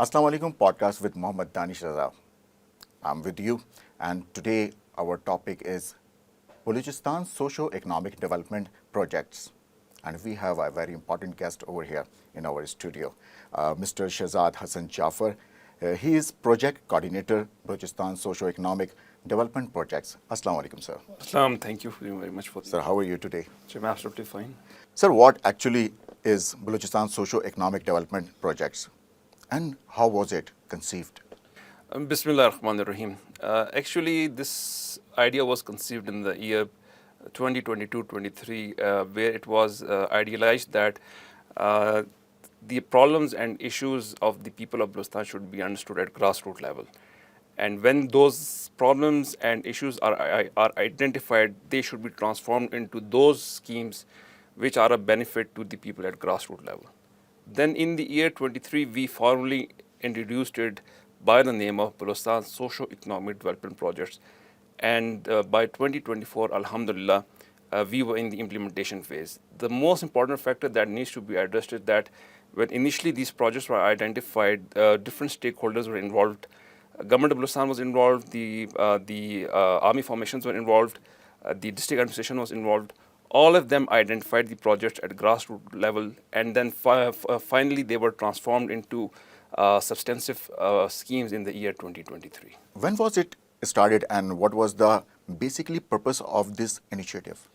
Assalamu alaikum podcast with Mohammad Danish Raza. I'm with you, and today our topic is Balochistan Socio-Economic Development Projects. And we have a very important guest over here in our studio, Mr. Shahzad Hassan Jafar. He is Project Coordinator, Balochistan Socio-Economic Development Projects. Assalamu alaikum, sir. Islam, thank you very much for Sir, how are you today? I'm absolutely fine. Sir, what actually is Balochistan Socio-Economic Development Projects, and how was it conceived? Bismillah ar-Rahman ar-Rahim. Actually, this idea was conceived in the year 2022-23, where it was idealized that the problems and issues of the people of Balochistan should be understood at grassroots level. And when those problems and issues are identified, they should be transformed into those schemes which are a benefit to the people at grassroots level. Then in the year 23, we formally introduced it by the name of Balochistan Socio-Economic Development Projects. And by 2024, Alhamdulillah, we were in the implementation phase. The most important factor that needs to be addressed is that when initially these projects were identified, different stakeholders were involved. Government of Balochistan was involved, the army formations were involved, the district administration was involved. All of them identified the projects at grassroots level, and then finally they were transformed into substantive schemes in the year 2023. When was it started, and what was the basically purpose of this initiative?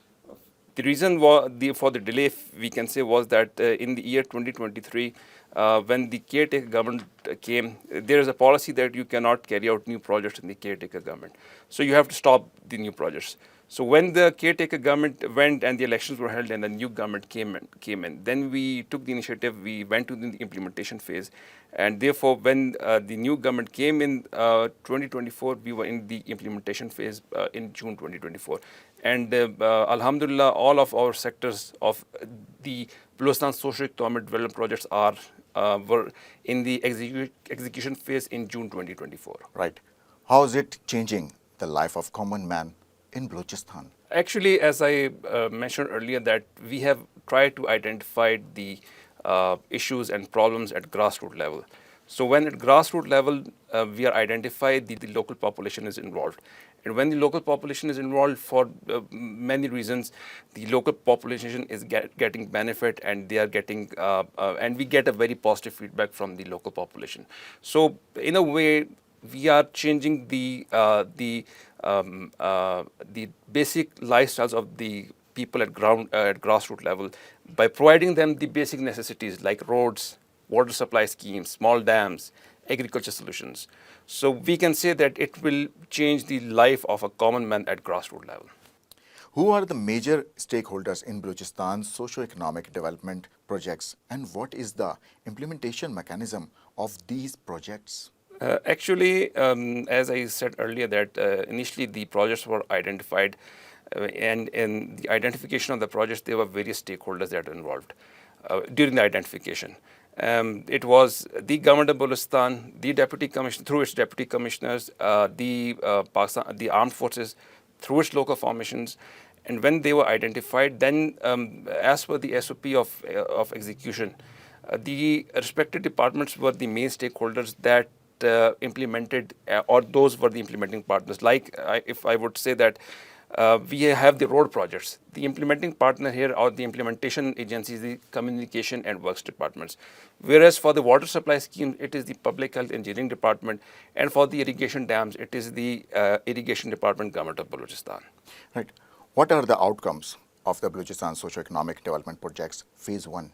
The reason for the delay, we can say, was that in the year 2023, when the caretaker government came, there is a policy that you cannot carry out new projects in the caretaker government. So you have to stop the new projects. So when the caretaker government went and the elections were held and the new government came in, then we took the initiative, we went to the implementation phase. And therefore, when the new government came in 2024, we were in the implementation phase in June 2024. And Alhamdulillah, all of our sectors of the Balochistan Socio-Economic Development Projects were in the execution phase in June 2024. Right. How is it changing the life of common man in Balochistan? Actually, as I mentioned earlier, that we have tried to identify the issues and problems at grassroots level. So when at grassroots level, we are identified, the local population is involved. And when the local population is involved, for many reasons, the local population is getting benefit, and they are getting, and we get a very positive feedback from the local population. So in a way, we are changing the basic lifestyles of the people at grassroots level by providing them the basic necessities like roads, water supply schemes, small dams, agriculture solutions. So we can say that it will change the life of a common man at grassroots level. Who are the major stakeholders in Balochistan socio-economic development projects, and what is the implementation mechanism of these projects? Actually, as I said earlier, that initially the projects were identified, and in the identification of the projects, there were various stakeholders that were involved during the identification. It was the government of Balochistan, the deputy commissioner through its deputy commissioners, the armed forces through its local formations, and when they were identified, then as per the SOP of execution, the respective departments were the main stakeholders that implemented, or those were the implementing partners. Like if I would say that we have the road projects. The implementing partner here or the implementation agencies, the communication and works departments. Whereas for the water supply scheme, it is the public health engineering department, and for the irrigation dams, it is the irrigation department, government of Balochistan. Right. What are the outcomes of the Balochistan socio-economic development projects phase 1?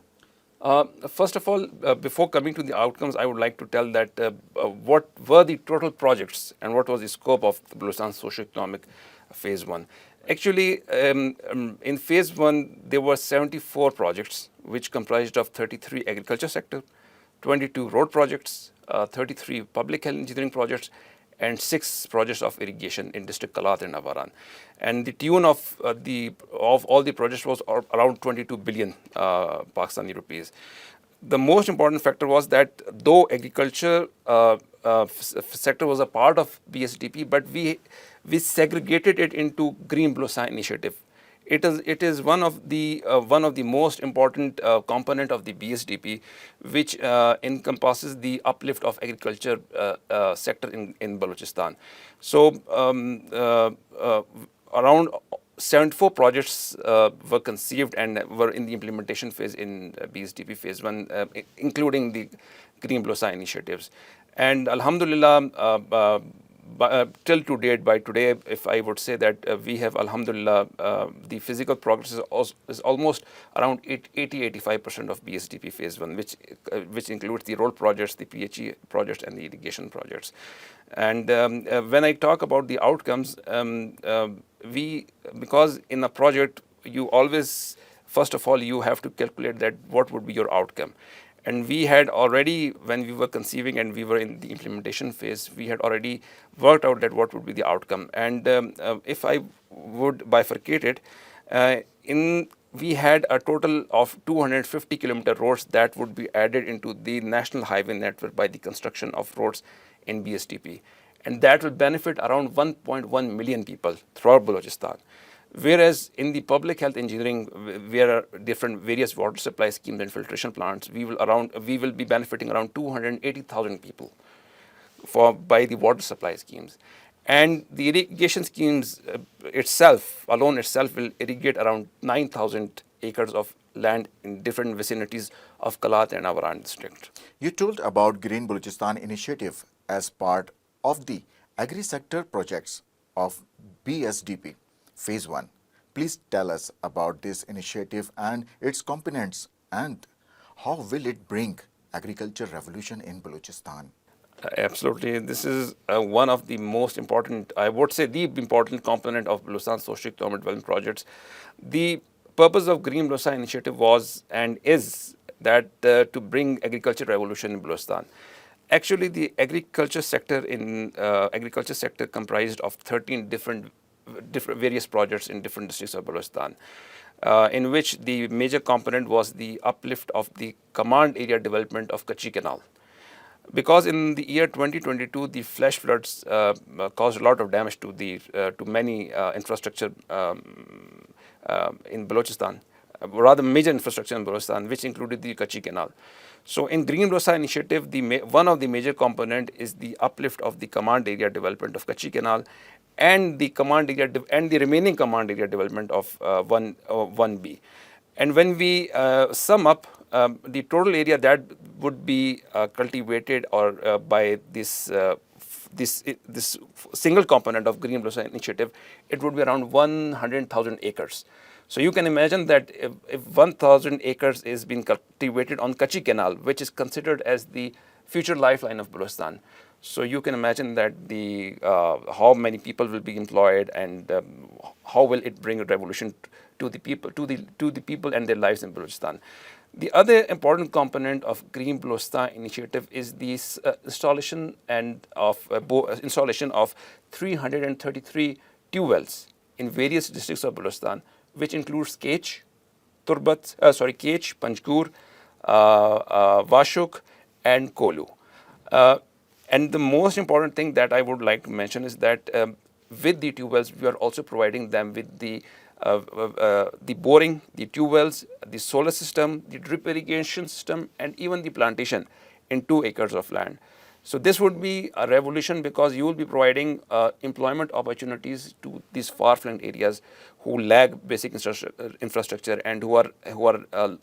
First of all, before coming to the outcomes, I would like to tell that what were the total projects and what was the scope of the Balochistan socio-economic phase 1. Actually, in phase 1, there were 74 projects, which comprised of 33 agriculture sector, 22 road projects, 33 public health engineering projects, and 6 projects of irrigation in district Kalat and Avaran. And the tune of all the projects was around 22 billion Pakistani rupees. The most important factor was that though agriculture sector was a part of BSDP, but we segregated it into Green Balochistan initiative. it is one of the most important component of the BSDP, which encompasses the uplift of agriculture sector in Balochistan. So around 74 projects were conceived and were in the implementation phase in BSDP phase 1, including the Green Balochistan initiatives. And Alhamdulillah, till to date, by today, if I would say that we have, Alhamdulillah, the physical progress is almost around 80-85% of BSDP phase 1, which includes the road projects, the PHE projects, and the irrigation projects. And when I talk about the outcomes, because in a project, you always, first of all, you have to calculate that what would be your outcome. And we had already, when we were conceiving and we were in the implementation phase, we had already worked out that what would be the outcome. And if I would bifurcate it, we had a total of 250-kilometer roads that would be added into the national highway network by the construction of roads in BSTP. And that will benefit around 1.1 million people throughout Balochistan. Whereas in the public health engineering, where are different various water supply schemes and filtration plants, we will be benefiting around 280,000 people by the water supply schemes. And the irrigation schemes itself will irrigate around 9,000 acres of land in different vicinities of Kalat and Avaran district. You told about Green Balochistan initiative as part of the agri-sector projects of BSDP Phase 1. Please tell us about this initiative and its components, and how will it bring agriculture revolution in Balochistan? Absolutely. This is one of the most important, I would say the important component of Balochistan Socio-Economic Development projects. The purpose of Green Balochistan initiative was and is that to bring agriculture revolution in Balochistan. Actually, the agriculture sector comprised of 13 different various projects in different districts of Balochistan, in which the major component was the uplift of the command area development of Kachi Canal. Because in the year 2022, the flash floods caused a lot of damage to many infrastructure in Balochistan, rather major infrastructure in Balochistan, which included the Kachi Canal. So in Green Balochistan initiative, one of the major component is the uplift of the command area development of Kachi Canal, and the remaining command area development of 1B. And when we sum up the total area that would be cultivated or by this single component of Green Balochistan initiative, it would be around 100,000 acres. So you can imagine that if 1,000 acres is being cultivated on Kachi Canal, which is considered as the future lifeline of Balochistan. So you can imagine that how many people will be employed, and how will it bring a revolution to the people and their lives in Balochistan. The other important component of Green Balochistan initiative is the installation of 333 tube wells in various districts of Balochistan, which includes Kech, Panjgur, Vashuk, and Kolu. And the most important thing that I would like to mention is that with the tube wells, we are also providing them with the boring, the tube wells, the solar system, the drip irrigation system, and even the plantation in 2 acres of land. So this would be a revolution, because you will be providing employment opportunities to these far-flung areas who lack basic infrastructure and who are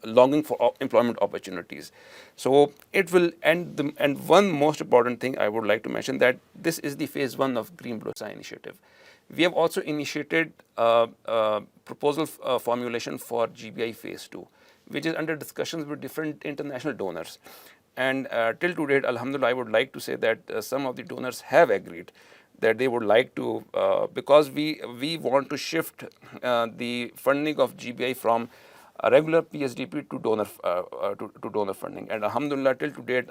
longing for employment opportunities. So it will end. And one most important thing I would like to mention, that this is the phase 1 of Green Balochistan initiative. We have also initiated proposal formulation for GBI phase 2, which is under discussions with different international donors. And till to date, Alhamdulillah, I would like to say that some of the donors have agreed that they would like to, because we want to shift the funding of GBI from a regular PSDP to donor funding. And Alhamdulillah, till to date,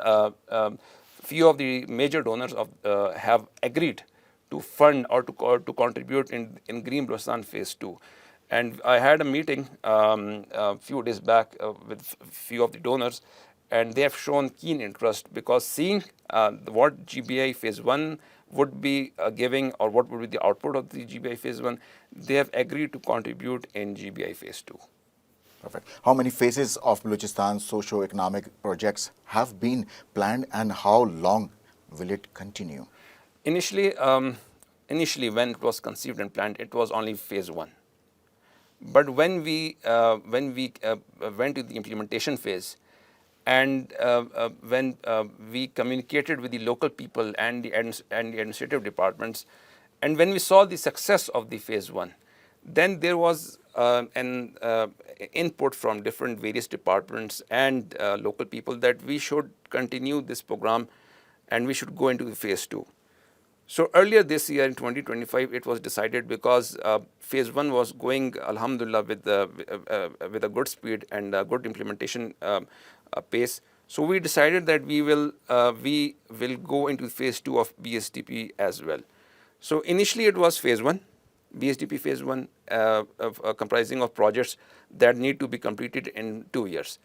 few of the major donors have agreed to fund or to contribute in Green Balochistan phase 2. And I had a meeting a few days back with few of the donors, and they have shown keen interest, because seeing what GBI phase 1 would be giving, or what would be the output of the GBI phase 1, they have agreed to contribute in GBI phase 2. Perfect. How many phases of Balochistan socio-economic projects have been planned and how long will it continue? Initially, when it was conceived and planned, it was only phase 1. But when we went to the implementation phase, and when we communicated with the local people and the administrative departments, and when we saw the success of the phase 1, then there was an input from different various departments and local people that we should continue this program and we should go into the phase 2. So earlier this year in 2025, it was decided, because phase 1 was going, alhamdulillah, with a good speed and a good implementation pace. So we decided that we will go into phase 2 of BSDP as well. So initially it was phase 1, BSDP phase 1, comprising of projects that need to be completed in 2 years.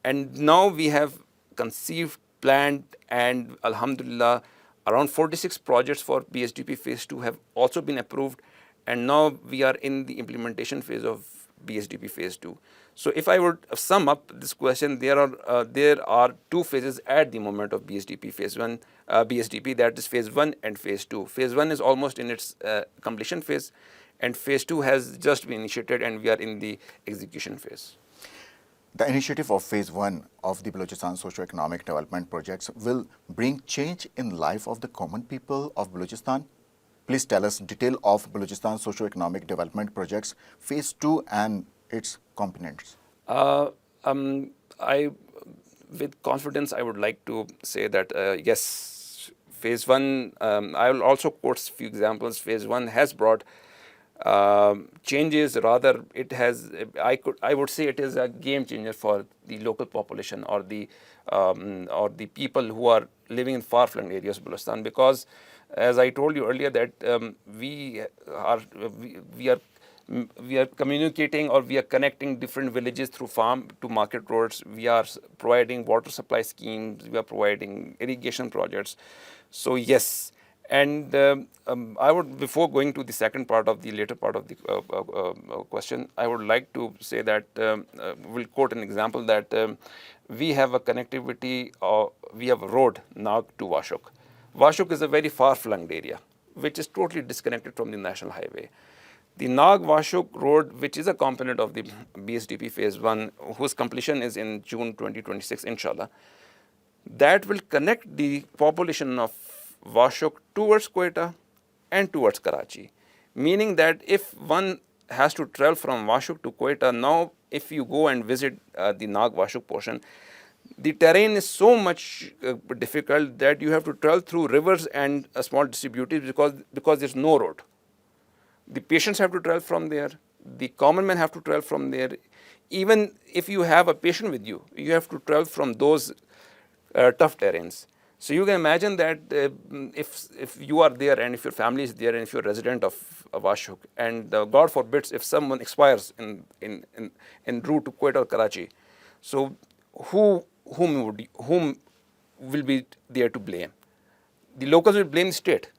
And now we have conceived, planned, and alhamdulillah, around 46 projects for BSDP phase 2 have also been approved, and now we are in the implementation phase of BSDP phase 2. So if I would sum up this question, there are 2 phases at the moment of BSDP phase 1, BSDP, that is phase 1 and phase 2. Phase 1 is almost in its completion phase, and phase 2 has just been initiated, and we are in the execution phase. The initiative of phase 1 of the Balochistan socio-economic development projects will bring change in life of the common people of Balochistan. Please tell us detail of Balochistan socio-economic development projects phase 2 and its components. With confidence, I would like to say that yes, phase 1, I will also quote a few examples. Phase 1 has brought changes. Rather, it has, I would say it is a game changer for the local population, or the people who are living in far-flung areas of Balochistan, because as I told you earlier that we are communicating, or we are connecting different villages through farm to market roads. We are providing water supply schemes. We are providing irrigation projects. So yes. And I would, before going to the second part of the later part of the question, I would like to say that we'll quote an example that we have a connectivity, we have a road now to Washuk. Washuk is a very far-flung area, which is totally disconnected from the national highway. The Nag-Washuk road, which is a component of the BSDP phase 1, whose completion is in June 2026, inshallah, that will connect the population of Washuk towards Quetta and towards Karachi, meaning that if one has to travel from Washuk to Quetta, now if you go and visit the Nag-Washuk portion, the terrain is so much difficult that you have to travel through rivers and small distributaries, because there's no road. The patients have to travel from there. The common men have to travel from there. Even if you have a patient with you, you have to travel from those tough terrains. So you can imagine that if you are there, and if your family is there, and if you're a resident of Washuk, and God forbids if someone expires in route to Quetta or Karachi, so whom will be there to blame? The locals will blame the state.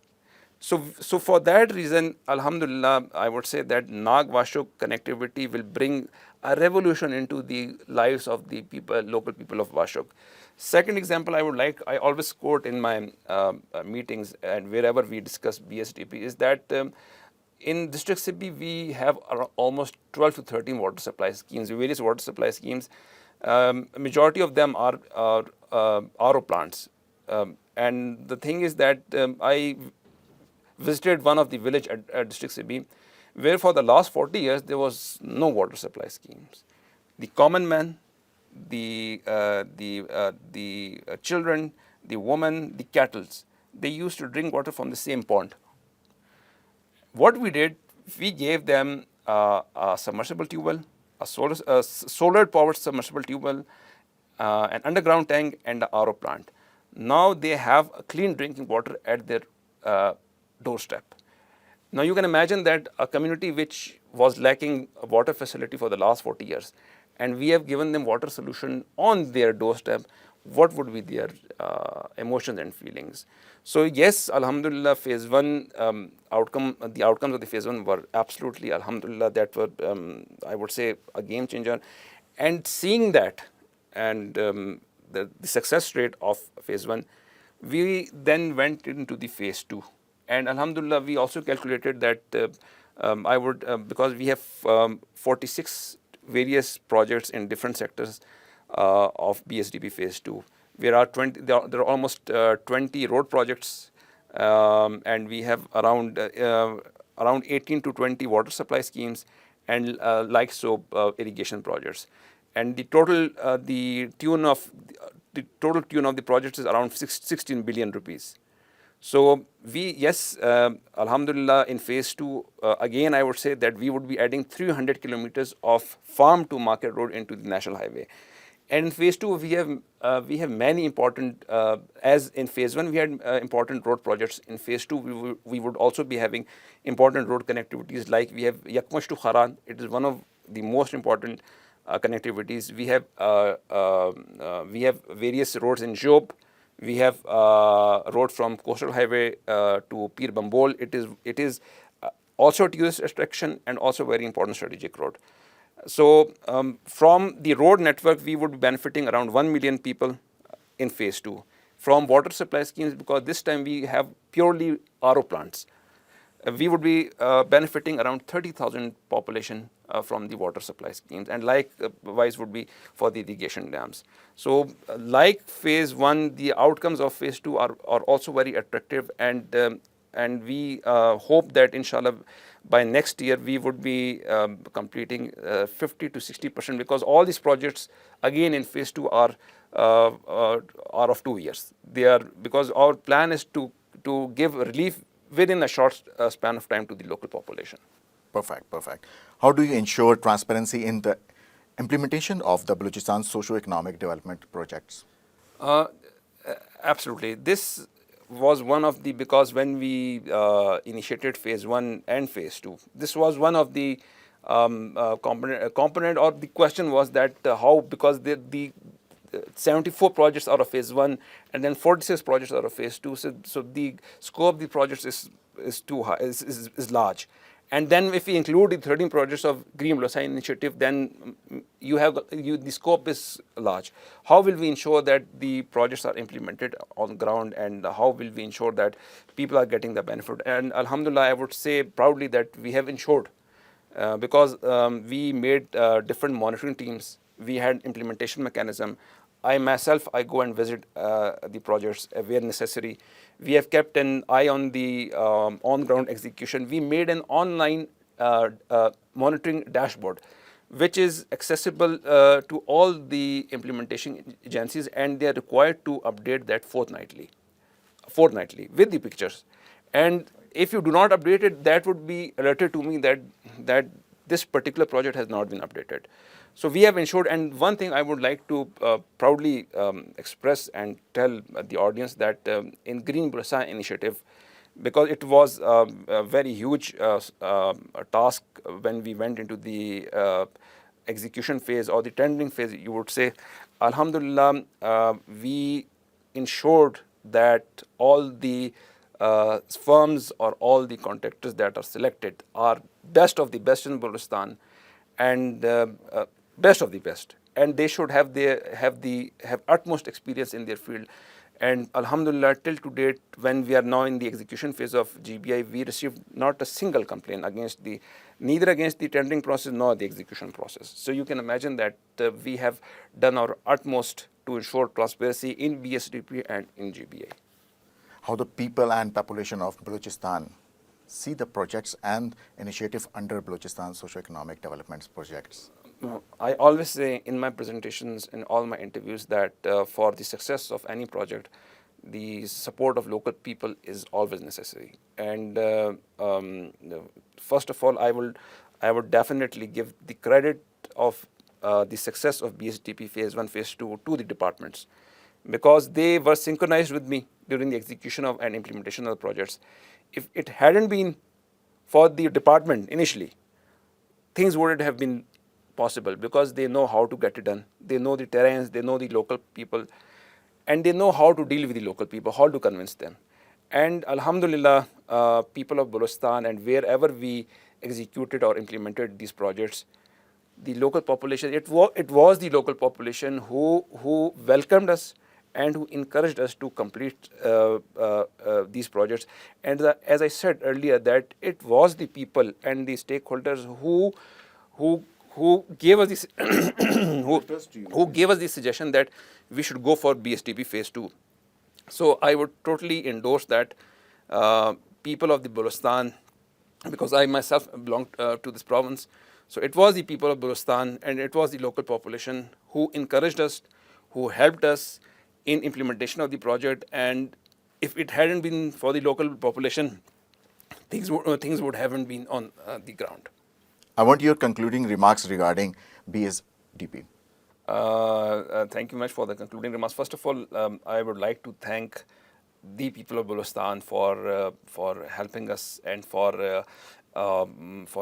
So for that reason, alhamdulillah, I would say that Nag-Washuk connectivity will bring a revolution into the lives of the local people of Washuk. Second example I always quote in my meetings and wherever we discuss BSDP is that in District Sibi, we have almost 12 to 13 water supply schemes, various water supply schemes. Majority of them are RO plants. And the thing is that I visited one of the village at District Sibi, where for the last 40 years there was no water supply schemes. The common man, the children, the women, the cattle, they used to drink water from the same pond. What we did, we gave them a submersible tubewell, a solar powered submersible tubewell, an underground tank, and a RO plant. Now they have a clean drinking water at their doorstep. Now you can imagine that a community which was lacking a water facility for the last 40 years, and we have given them water solution on their doorstep. what would be their emotions and feelings. So yes, Alhamdulillah, phase one the outcomes of the phase one were absolutely, Alhamdulillah, that were I would say a game changer. And seeing that and the success rate of phase one, we then went into the phase two. And Alhamdulillah, we also calculated that because we have 46 various projects in different sectors of BSDP phase two. There are almost 20 road projects, and we have around 18 to 20 water supply schemes, and irrigation projects. And the total tune of the project is around 16 billion rupees. So Alhamdulillah, in phase two, again, I would say that we would be adding 300 kilometers of farm to market road into the national highway. And in phase two, we have many important, as in phase one, we had important road projects. In phase two, we would also be having important road connectivities, like we have Yakmash to Haran. It is one of the most important connectivities. We have various roads in Job. We have road from Coastal Highway to Pir Bambol. It is also a tourist attraction and also very important strategic road. So from the road network, we would be benefiting around 1 million people in phase two. From water supply schemes, because this time we have purely RO plants, we would be benefiting around 30,000 population from the water supply schemes, and likewise would be for the irrigation dams. So like phase one, the outcomes of phase two are also very attractive, and we hope that inshallah by next year we would be completing 50 to 60%, because all these projects again in phase two are of 2 years. Because our plan is to give relief within a short span of time to the local population. Perfect, perfect. How do you ensure transparency in the implementation of the Balochistan socio-economic development projects? Absolutely. This was one of the, because when we initiated phase one and phase two, this was one of the component, or the question was that how, because the 74 projects out of phase one and then 46 projects out of phase two. So the scope of the projects is too high, is large. And then if we include the 13 projects of Green Balochistan initiative, then the scope is large. How will we ensure that the projects are implemented on the ground, and how will we ensure that people are getting the benefit? And Alhamdulillah, I would say proudly that we have ensured, because we made different monitoring teams. We had implementation mechanism. I go and visit the projects where necessary. We have kept an eye on the on-ground execution. We made an online monitoring dashboard, which is accessible to all the implementation agencies, and they are required to update that fortnightly with the pictures. And if you do not update it, that would be alerted to me that this particular project has not been updated. So we have ensured, and one thing I would like to proudly express and tell the audience that in Green Balochistan initiative, because it was a very huge task when we went into the execution phase or the tendering phase, you would say, Alhamdulillah, we ensured that all the firms or all the contractors that are selected are best of the best in Balochistan, and best of the best, and they should have utmost experience in their field. And Alhamdulillah, till to date, when we are now in the execution phase of GBI, we received not a single complaint neither against the tendering process nor the execution process. So you can imagine that we have done our utmost to ensure transparency in BSDP and in GBI. How the people and population of Balochistan see the projects and initiative under Balochistan socio-economic development projects? I always say in my presentations, in all my interviews, that for the success of any project, the support of local people is always necessary. And first of all, I would definitely give the credit of the success of BSDP phase 1, phase 2 to the departments, because they were synchronized with me during the execution of and implementation of the projects. If it hadn't been for the department initially, things wouldn't have been possible, because they know how to get it done. They know the terrains, they know the local people. and they know how to deal with the local people, how to convince them. And Alhamdulillah, people of Balochistan and wherever we executed or implemented these projects, the local population, it was the local population who welcomed us and who encouraged us to complete these projects. And as I said earlier, that it was the people and the stakeholders who gave us this who gave us the suggestion that we should go for BSTP phase 2. So I would totally endorse that. People of the Balochistan, because I myself belong to this province, so it was the people of Balochistan and it was the local population who encouraged us, who helped us in implementation of the project. And if it hadn't been for the local population, things would haven't been on the ground. I want your concluding remarks regarding BSDP. Thank you much for the concluding remarks. First of all, I would like to thank the people of Balochistan for helping us and for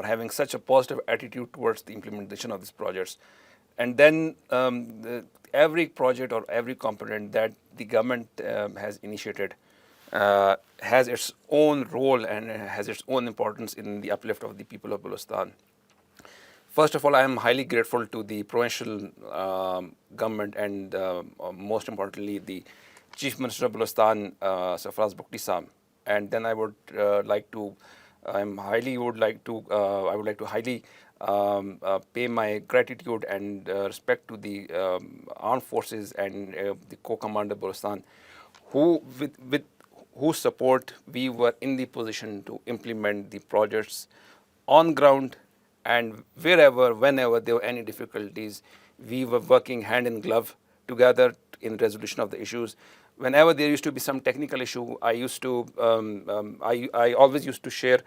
having such a positive attitude towards the implementation of these projects. And then every project or every component that the government has initiated has its own role and has its own importance in the uplift of the people of Balochistan. First of all, I am highly grateful to the provincial government and most importantly the Chief Minister of Balochistan, Sarfaraz Bukti Saab. And then I would like to highly pay my gratitude and respect to the armed forces and the co-commander Balochistan, with whose support we were in the position to implement the projects on ground. And whenever there were any difficulties, we were working hand in glove together in resolution of the issues. Whenever there used to be some technical issue, I always used to share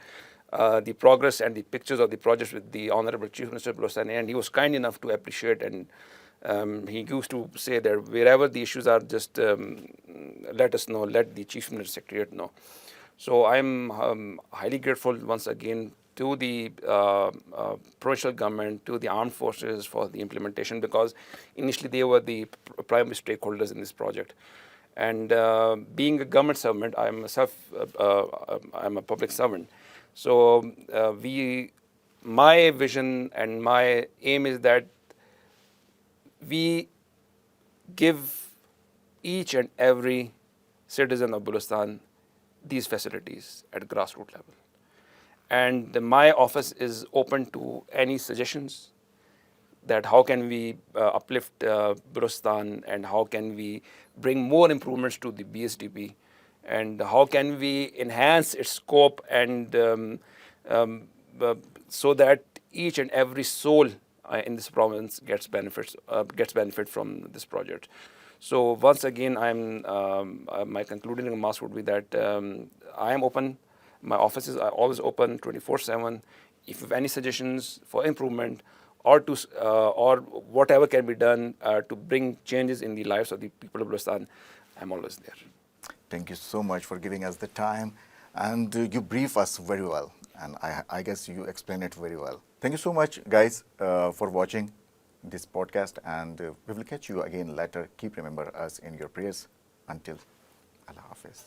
the progress and the pictures of the projects with the Honorable Chief Minister of Balochistan, and he was kind enough to appreciate. And he used to say that wherever the issues are, just let us know, let the Chief Minister Secretariat know. So I'm highly grateful once again to the provincial government, to the armed forces for the implementation, because initially they were the primary stakeholders in this project. And being a government servant, I myself, I'm a public servant. So my vision and my aim is that we give each and every citizen of Balochistan these facilities at grassroots level. And my office is open to any suggestions that how can we uplift Balochistan, and how can we bring more improvements to the BSDP, and how can we enhance its scope, and so that each and every soul in this province gets benefit from this project. So once again, my concluding remarks would be that I am open. My offices are always open 24/7. If you have any suggestions for improvement or whatever can be done to bring changes in the lives of the people of Balochistan, I'm always there. Thank you so much for giving us the time, and you brief us very well, and I guess you explain it very well. Thank you so much, guys, for watching this podcast, and we will catch you again later. Keep remember us in your prayers. Until Allah Hafiz.